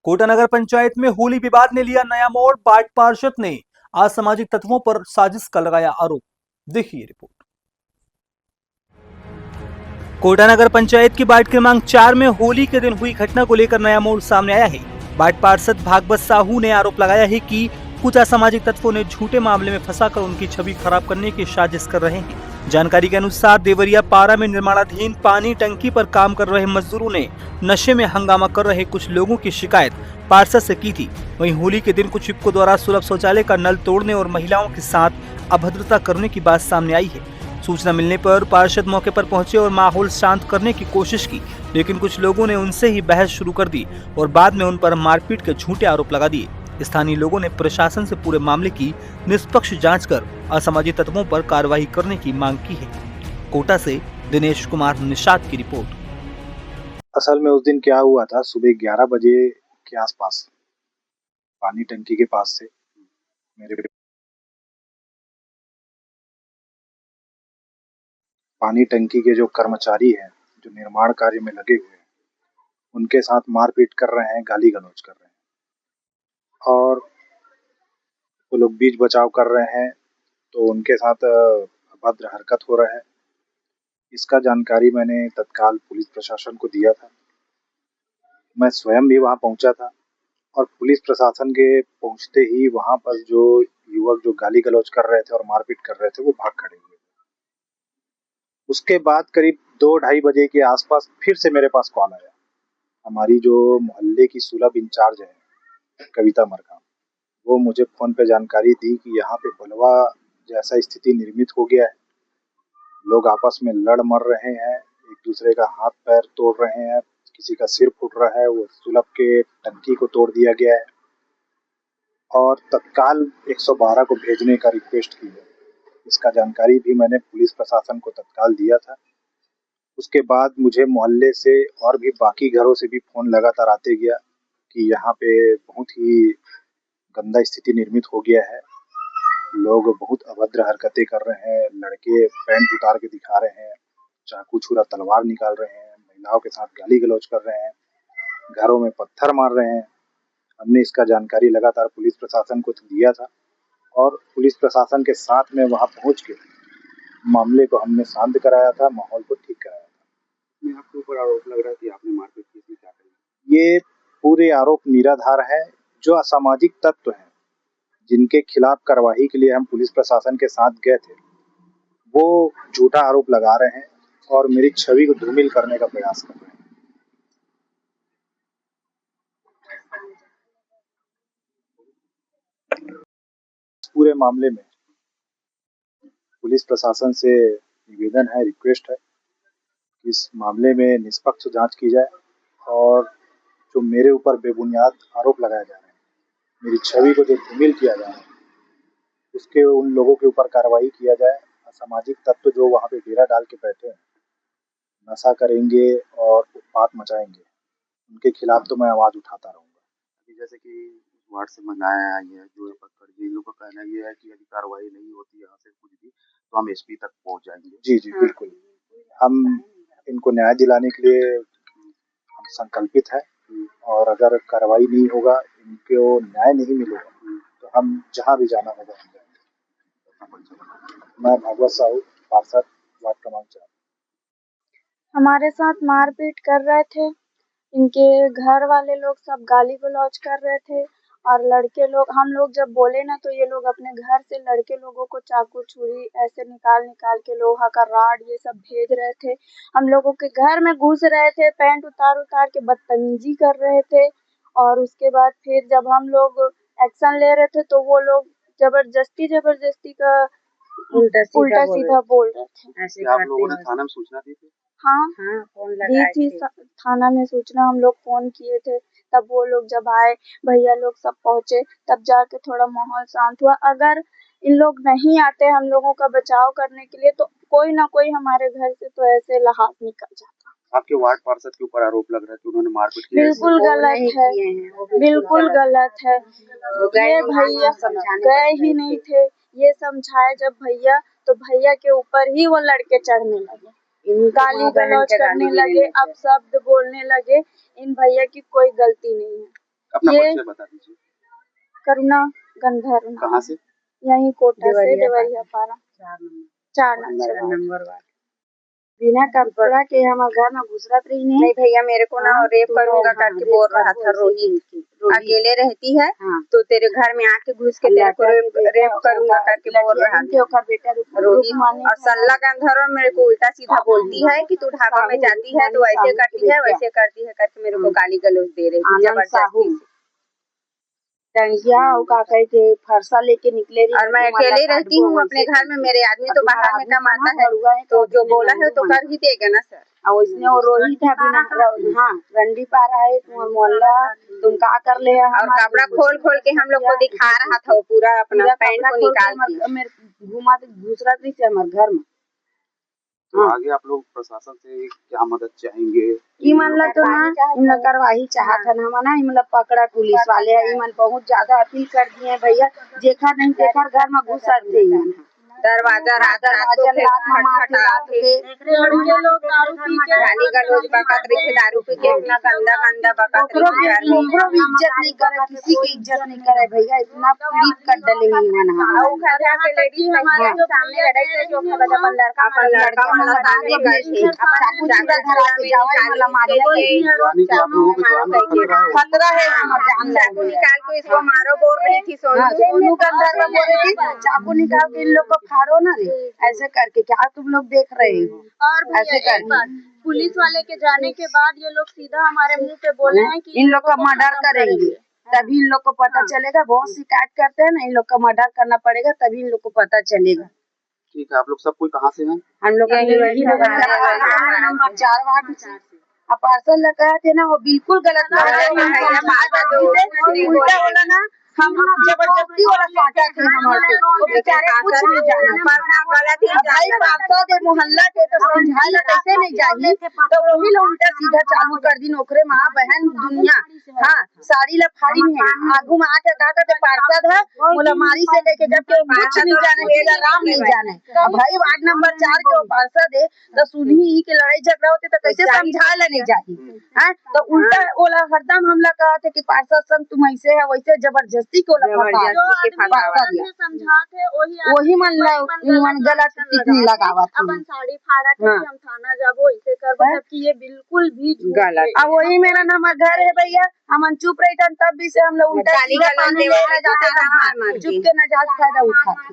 कोटा नगर पंचायत में होली विवाद ने लिया नया मोड़। वार्ड पार्षद ने असामाजिक तत्वों पर साजिश का लगाया आरोप। देखिए रिपोर्ट। कोटा नगर पंचायत की वार्ड क्रमांक 4 में होली के दिन हुई घटना को लेकर नया मोड़ सामने आया है। वार्ड पार्षद भागवत साहू ने आरोप लगाया है कि कुछ असामाजिक तत्वों ने झूठे मामले में फंसाकर उनकी छवि खराब करने की साजिश कर रहे हैं। जानकारी के अनुसार देवरिया पारा में निर्माणाधीन पानी टंकी पर काम कर रहे मजदूरों ने नशे में हंगामा कर रहे कुछ लोगों की शिकायत पार्षद से की थी। वहीं होली के दिन कुछ युवकों द्वारा सुलभ शौचालय का नल तोड़ने और महिलाओं के साथ अभद्रता करने की बात सामने आई है। सूचना मिलने पर पार्षद मौके पर पहुंचे और माहौल शांत करने की कोशिश की, लेकिन कुछ लोगों ने उनसे ही बहस शुरू कर दी और बाद में उन पर मारपीट के झूठे आरोप लगा दिए। स्थानीय लोगों ने प्रशासन से पूरे मामले की निष्पक्ष जांच कर असामाजिक तत्वों पर कार्रवाई करने की मांग की है। कोटा से दिनेश कुमार निषाद की रिपोर्ट। असल में उस दिन क्या हुआ था, सुबह 11 बजे के आसपास पानी टंकी के पास से मेरे पानी टंकी के जो कर्मचारी हैं, जो निर्माण कार्य में लगे हुए हैं, उनके साथ मारपीट कर रहे हैं, गाली गलौज कर रहे हैं और वो लोग बीच बचाव कर रहे हैं, तो उनके साथ अभद्र हरकत हो रहा है। इसका जानकारी मैंने तत्काल पुलिस प्रशासन को दिया था। मैं स्वयं भी वहां पहुंचा था और पुलिस प्रशासन के पहुंचते ही वहां पर जो युवक जो गाली गलौज कर रहे थे और मारपीट कर रहे थे, वो भाग खड़े हुए। उसके बाद करीब 2-2:30 बजे के आसपास फिर से मेरे पास कॉल आया। हमारी जो मोहल्ले की सुलभ इंचार्ज है कविता मरकाम, वो मुझे फोन पे जानकारी दी कि यहाँ पे बलवा जैसा स्थिति निर्मित हो गया है। लोग आपस में लड़ मर रहे हैं, एक दूसरे का हाथ पैर तोड़ रहे हैं, किसी का सिर फूट रहा है। वो सुलभ के टंकी को तोड़ दिया गया है और तत्काल 112 को भेजने का रिक्वेस्ट की है। इसका जानकारी भी मैंने पुलिस प्रशासन को तत्काल दिया था। उसके बाद मुझे मोहल्ले से और भी बाकी घरों से भी फोन लगातार आते गया कि यहाँ पे बहुत ही गंदा स्थिति निर्मित हो गया है। लोग बहुत अभद्र हरकतें कर रहे हैं, लड़के पैंट उतार के दिखा रहे हैं, चाकू छुरा तलवार निकाल रहे हैं, महिलाओं के साथ गाली गलौज कर रहे हैं, घरों में पत्थर मार रहे हैं। हमने इसका जानकारी लगातार पुलिस प्रशासन को दिया था और पुलिस प्रशासन के साथ में वहां पहुंच के मामले को हमने शांत कराया था, माहौल को ठीक कराया था। आपके ऊपर आरोप लग रहा है कि आपने मारपीट की, इसमें क्या करें? ये पूरे आरोप निराधार है। जो असामाजिक तत्व हैं, जिनके खिलाफ कार्रवाई के लिए हम पुलिस प्रशासन के साथ गए थे, वो झूठा आरोप लगा रहे हैं और मेरी छवि को धूमिल करने का प्रयास कर रहे हैं। पूरे मामले में पुलिस प्रशासन से निवेदन है, रिक्वेस्ट है कि इस मामले में निष्पक्ष जांच की जाए और जो मेरे ऊपर बेबुनियाद आरोप लगाए जा रहे हैं, मेरी छवि को जो धूमिल किया जा रहा है, उसके उन लोगों के ऊपर कार्रवाई किया जाए। असामाजिक तत्व जो वहाँ पे डेरा डाल के बैठे हैं, नशा करेंगे और उत्पात मचाएंगे, उनके खिलाफ तो मैं आवाज उठाता रहूंगा। अभी जैसे कि वार्ड से महिलाएं आई हैं जो पकड़ के, इन लोगों का कहना ये है कि यदि कार्रवाई नहीं होती यहाँ से कुछ भी तो हम एसपी तक पहुँच जाएंगे। जी जी बिल्कुल, हम इनको न्याय दिलाने के लिए हम संकल्पित है और अगर कार्रवाई नहीं होगा, इनको न्याय नहीं मिलेगा, तो हम जहाँ भी जाना होगा हम जाएंगे। मैं भागवत साहू, पार्षद, वार्ड क्रमांक 4। हमारे साथ मारपीट कर रहे थे, इनके घर वाले लोग सब गाली गलौज कर रहे थे और लड़के लोग, हम लोग जब बोले ना तो ये लोग अपने घर से लड़के लोगों को चाकू छुरी ऐसे निकाल के लोहा का राड ये सब भेज रहे थे। हम लोगों के घर में घुस रहे थे, पैंट उतार के बदतमीजी कर रहे थे और उसके बाद फिर जब हम लोग एक्शन ले रहे थे तो वो लोग जबरदस्ती का उल्टा सीधा बोल रहे थे। ऐसे आप लोगों ने थाना में सूचना दी थी? हाँ, दी थी थाना में सूचना, हम लोग फोन किए थे। तब वो लोग जब आए, भैया लोग सब पहुंचे, तब जाके थोड़ा माहौल शांत हुआ। अगर इन लोग नहीं आते हम लोगों का बचाव करने के लिए तो कोई ना कोई हमारे घर से तो ऐसे लहास निकल जाता। आपके वार्ड पार्षद के ऊपर आरोप लग रहा है कि उन्होंने मारपीट की? बिल्कुल गलत है, बिल्कुल गलत है। ये भैया गए ही नहीं थे, ये समझाए जब भैया, तो भैया के ऊपर ही वो लड़के चढ़ने लगे, गाली गलौज करने लगे, अब शब्द बोलने लगे। इन भैया की कोई गलती नहीं है। अपना ये परिचय बता दीजिए। करुणा गंधर्व कहाँ से? यहीं कोटा से देवरिया पारा 4 नंबर वार्ड। बिना कपड़ा के हमारे घर में घुसरत रही नहीं भैया मेरे को ना रेप करूंगा करके बोल रहा था रोहित। अकेले रहती है तो तेरे घर में आके घुस के तेरे को रेप करूंगा करके बोल रहा था रोहित। और सल्ला गंधर्व मेरे को उल्टा सीधा बोलती है कि तू ढाबा में जाती है तो ऐसे करती है वैसे करती है करके मेरे को गाली गलौज दे रही थी जबरदस्ती से। टंकिया और का कह के फरसा लेके निकले रही। और मैं अकेले रहती हूँ अपने घर में, मेरे आदमी तो बाहर में कमाता है तो जो बोला है तो कर ही देगा ना सर। और उसने वो रोहित है बिना हाँ रंडी पा रहा है मोहल्ला तुम का कर ले। और कपड़ा खोल खोल के हम लोग को दिखा रहा था वो पूरा अपना पैंट को निकाल के मेरे घुमा घुसरा रही थी हमारे घर में। तो आगे आप लोग प्रशासन से क्या मदद चाहेंगे? इमन तो ना इमन करवाही चाहत है ना ना इमन पकड़ा पुलिस वाले है। इमन बहुत ज्यादा अपील कर दिए भैया जेखा नहीं देखा घर में घुस आते इमन दरवाजा रात को गाली गलौज बकत रही थी दारू पी के इतना गंदा गंदा बकत रही थी। इज्जत नहीं करे किसी की इज्जत नहीं करे भैया इतना पीड़ित कर डले इमन सामने लड़ाई से जो अपन लड़का वाला सामने गए थे खतरा है चाकू निकाल के इसको मारो बोल रही थी सोनू गंधर्व बोल रही थी चाकू निकाल के इन लोग को फाड़ो ना रे ऐसे करके। क्या तुम लोग देख रहे हो और ऐसे करके पुलिस वाले के जाने के बाद ये लोग सीधा हमारे मुंह पे बोले हैं कि इन लोग का मर्डर करेंगे तभी इन लोग को पता चलेगा। बहुत शिकायत करते हैं ना इन लोग का मर्डर करना पड़ेगा तभी इन लोग को पता चलेगा। ठीक है, आप लोग सब कोई कहाँ से हैं? हम लोग नंबर 4 वार्ड से पार्सल लगाए थे ना वो बिल्कुल गलत उल्टा बोला ना हम लोग जबरदस्ती वाला काटा थे हमारे वो बेचारे कुछ नहीं जाना मोहल्ला के तो समझाए कैसे नहीं जाही तो वही लोग उल्टा सीधा चालू कर दी नौकरे माँ बहन दुनिया। हाँ साड़ी ला फाड़ी में आगू में आके का कहते पार्षद है बोला मारी से लेके जब कुछ नहीं जाने राम नहीं जाने भाई वार्ड नंबर 4 के पार्षद है तो सुनी के लड़ाई झगड़ा होते तो कैसे समझाए ला नहीं जाही। हाँ तो उल्टा बोला हरदम हमला कहा थे कि पार्षद संग तुम ऐसे है वैसे जबरदस्ती को समझाते वही मन गलत लगावा अपन साड़ी फाड़ा थे हम थाना जाबो इसे करबो जबकि ये बिल्कुल भी गलत। अब वही मेरा नाम घर है भैया हम चुप रही तब भी से हम लोग उल्टा चुप के नजायज फायदा उठाते।